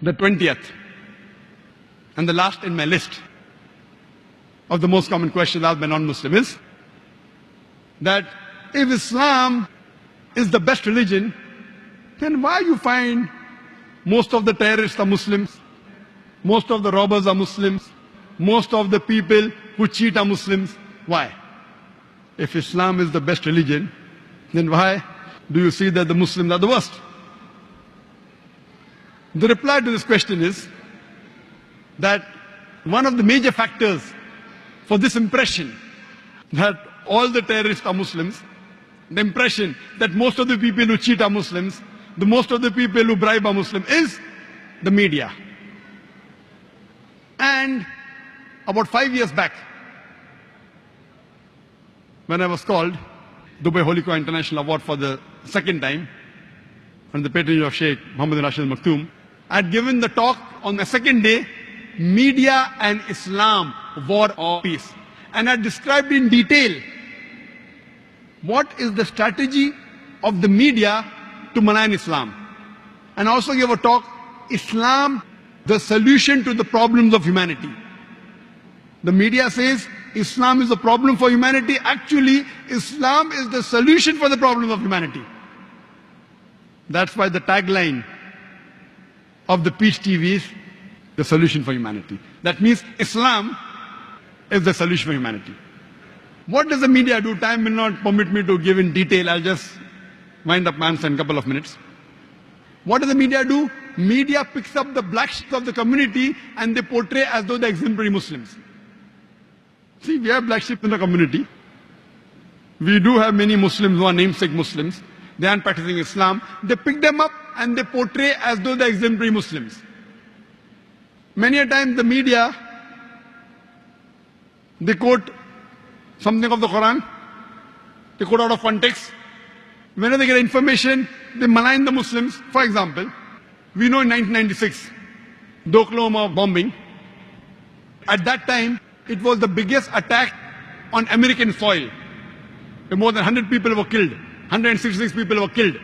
The 20th, and the last in my list of the most common questions asked by non-Muslims is that if Islam is the best religion, then why you find most of the terrorists are Muslims, most of the robbers are Muslims, most of the people who cheat are Muslims? Why? If Islam is the best religion, then why do you see that the Muslims are the worst? The reply to this question is that one of the major factors for this impression that all the terrorists are Muslims, the impression that most of the people who cheat are Muslims, the most of the people who bribe are Muslim, is the media. And about 5 years back, when I was called Dubai Holy Quran International Award for the second time, on the patronage of Sheikh Muhammad bin Rashid Al Maktoum, I had given the talk on the second day, Media and Islam, War or Peace. And I described in detail what is the strategy of the media to malign Islam. And I also gave a talk, Islam, the solution to the problems of humanity. The media says Islam is a problem for humanity. Actually, Islam is the solution for the problems of humanity. That's why the tagline of the Peace TV is the solution for humanity. That means Islam is the solution for humanity. What does the media do? Time will not permit me to give in detail. I'll just wind up my answer in a couple of minutes. What does the media do? Media picks up the black sheep of the community and they portray as though they're exemplary Muslims. See, we have black sheep in the community. We do have many Muslims who are namesake Muslims. They aren't practicing Islam. They pick them up and they portray as though they're exemplary Muslims. Many a time the media, they quote something of the Quran, they quote out of context. Whenever they get information, they malign the Muslims. For example, we know in 1996, the Oklahoma bombing, at that time, it was the biggest attack on American soil. More than 100 people were killed. 166 people were killed.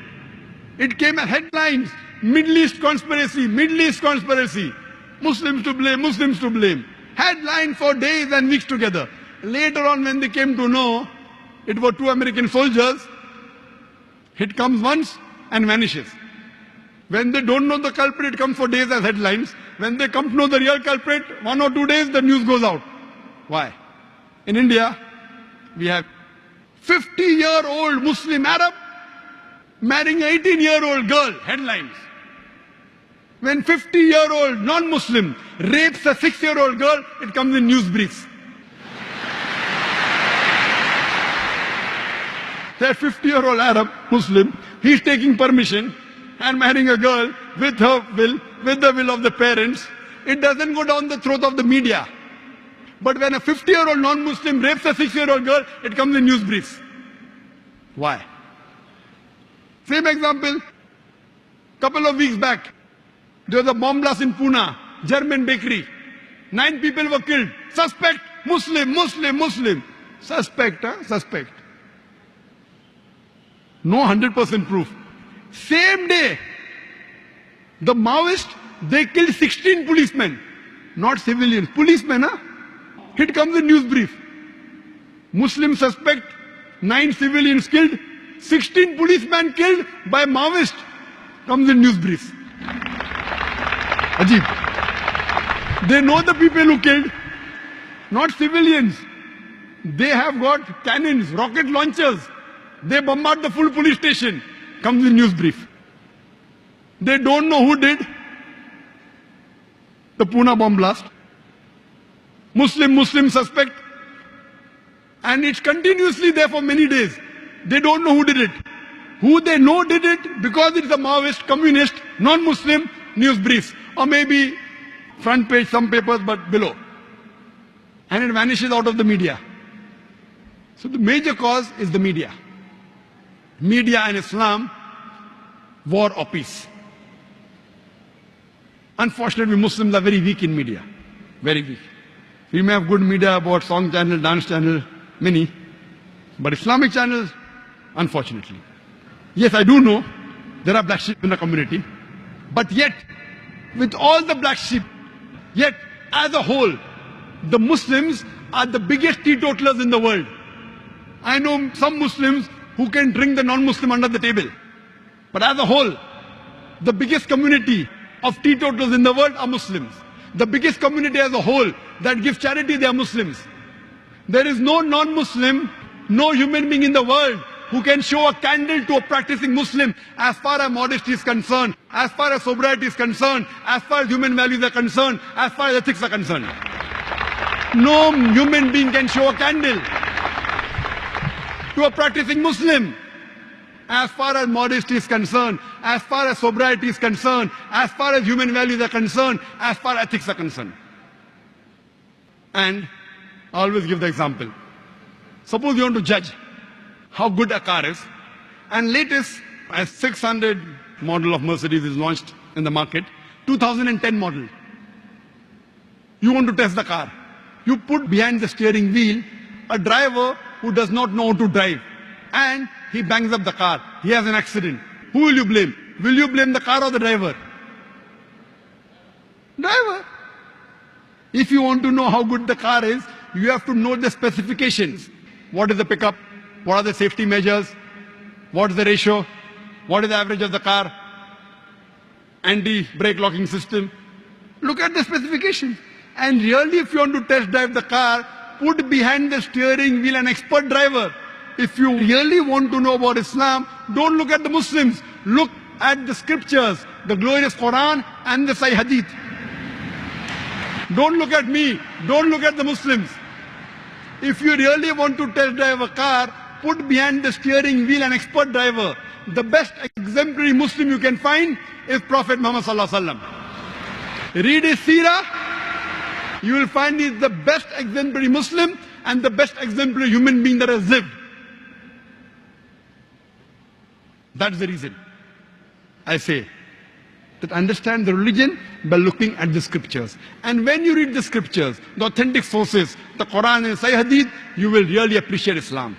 It came as headlines, Middle East conspiracy, Middle East conspiracy. Muslims to blame, Muslims to blame. Headline for days and weeks together. Later on when they came to know it were 2 American soldiers, it comes once and vanishes. When they don't know the culprit, it comes for days as headlines. When they come to know the real culprit, 1 or 2 days, the news goes out. Why? In India, we have 50-year-old Muslim Arab marrying an 18-year-old girl, headlines. When 50-year-old non-Muslim rapes a 6-year-old girl, it comes in news briefs. That 50-year-old Arab Muslim, he's taking permission and marrying a girl with her will, with the will of the parents. It doesn't go down the throat of the media. But when a 50-year-old non-Muslim rapes a 6-year-old girl, it comes in news briefs. Why? Same example, couple of weeks back, there was a bomb blast in Pune, German bakery. 9 people were killed. Suspect, Muslim, Muslim, Muslim. Suspect, suspect. No 100% proof. Same day, the Maoists, they killed 16 policemen. Not civilians, policemen, huh? It comes in news brief. Muslim suspect, 9 civilians killed, 16 policemen killed by Maoist. Comes in news brief. Ajib. They know the people who killed, not civilians. They have got cannons, rocket launchers. They bombard the full police station. Comes in news brief. They don't know who did the Pune bomb blast. Muslim suspect. And it's continuously there for many days. They don't know who did it. Who they know did it because it's a Maoist, communist, non-Muslim, news briefs. Or maybe front page, some papers, but below. And it vanishes out of the media. So the major cause is the media. Media and Islam, war or peace. Unfortunately, Muslims are very weak in media. Very weak. We may have good media about song channel, dance channel, many. But Islamic channels, unfortunately. Yes, I do know there are black sheep in the community. But yet, with all the black sheep. Yet, as a whole, the Muslims are the biggest teetotalers in the world. I know some Muslims who can drink the non-Muslim under the table. But as a whole, the biggest community of teetotalers in the world are Muslims. The biggest community as a whole that gives charity, they are Muslims. There is no non-Muslim, no human being in the world who can show a candle to a practicing Muslim as far as modesty is concerned, as far as sobriety is concerned, as far as human values are concerned, as far as ethics are concerned. No human being can show a candle to a practicing Muslim as far as modesty is concerned, as far as sobriety is concerned, as far as human values are concerned, as far as ethics are concerned. And I always give the example. Suppose you want to judge how good a car is, and latest a 600 model of Mercedes is launched in the market, 2010 model. You want to test the car. You put behind the steering wheel a driver who does not know how to drive, and he bangs up the car. He has an accident. Who will you blame? Will you blame the car or the driver? Driver. If you want to know how good the car is, you have to know the specifications. What is the pickup? What are the safety measures? What is the ratio? What is the average of the car? Anti-brake locking system. Look at the specifications. And really, if you want to test drive the car, put behind the steering wheel an expert driver. If you really want to know about Islam, don't look at the Muslims. Look at the scriptures, the glorious Quran and the Sahih Hadith. Don't look at me. Don't look at the Muslims. If you really want to test drive a car, put behind the steering wheel an expert driver. The best exemplary Muslim you can find is Prophet Muhammad Sallallahu Alaihi Wasallam. Read his seerah, you will find he's the best exemplary Muslim and the best exemplary human being that has lived. That's the reason I say that understand the religion by looking at the scriptures. And when you read the scriptures, the authentic sources, the Quran and Sahih Hadith, you will really appreciate Islam.